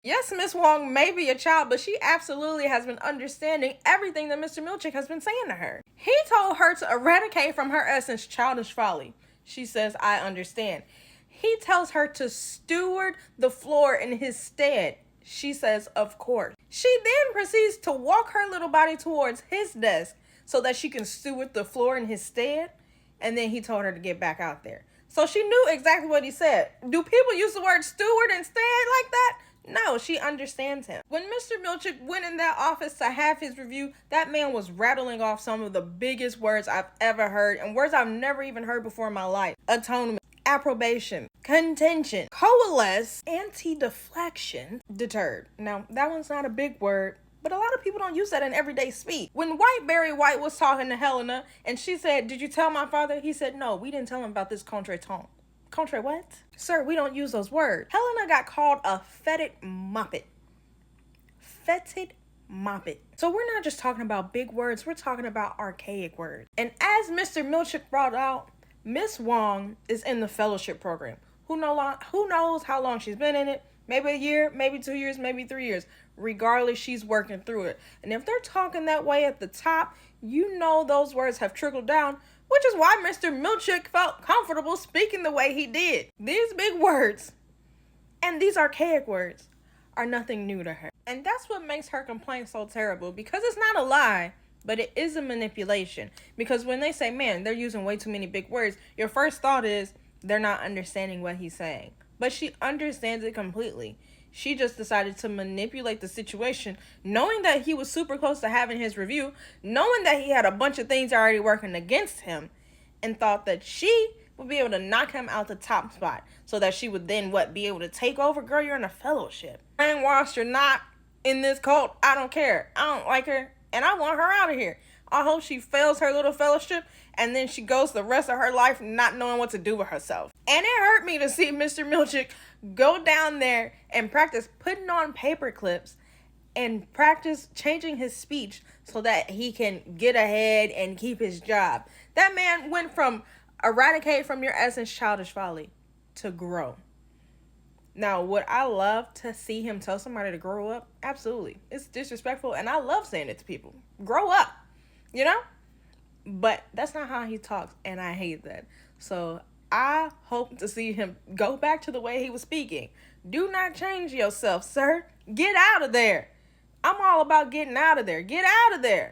Yes, Miss Huang may be a child, but she absolutely has been understanding everything that Mr. Milchick has been saying to her. He told her to eradicate from her essence childish folly. She says, I understand. He tells her to steward the floor in his stead. She says, of course. She then proceeds to walk her little body towards his desk so that she can steward the floor in his stead. And then he told her to get back out there. So she knew exactly what he said. Do people use the word steward instead like that? No, she understands him. When Mr. Milchick went in that office to have his review, that man was rattling off some of the biggest words I've ever heard, and words I've never even heard before in my life. Atonement, approbation, contention, coalesce, anti-deflection, deterred. Now, that one's not a big word, but a lot of people don't use that in everyday speech. When White was talking to Helena, and she said, did you tell my father? He said, no, we didn't tell him about this contretemps. Contra what? Sir, we don't use those words. Helena got called a fetid moppet. Fetid moppet. So we're not just talking about big words, we're talking about archaic words. And as Mr. Milchick brought out, Miss Huang is in the fellowship program. Who knows how long she's been in it? Maybe a year, maybe 2 years, maybe 3 years. Regardless, she's working through it. And if they're talking that way at the top, you know those words have trickled down, which is why Mr. Milchick felt comfortable speaking the way he did. These big words and these archaic words are nothing new to her. And that's what makes her complaint so terrible, because it's not a lie, but it is a manipulation. Because when they say, man, they're using way too many big words, your first thought is they're not understanding what he's saying. But she understands it completely. She just decided to manipulate the situation, knowing that he was super close to having his review, knowing that he had a bunch of things already working against him, and thought that she would be able to knock him out the top spot so that she would then, be able to take over? Girl, you're in a fellowship. Brainwashed or not in this cult, I don't care. I don't like her, and I want her out of here. I hope she fails her little fellowship and then she goes the rest of her life not knowing what to do with herself. And it hurt me to see Mr. Milchick go down there and practice putting on paper clips and practice changing his speech so that he can get ahead and keep his job. That man went from eradicate from your essence childish folly to grow. Now, would I love to see him tell somebody to grow up? Absolutely. It's disrespectful, and I love saying it to people. Grow up. You know? But that's not how he talks, and I hate that. So I hope to see him go back to the way he was speaking. Do not change yourself, sir. Get out of there. I'm all about getting out of there. Get out of there.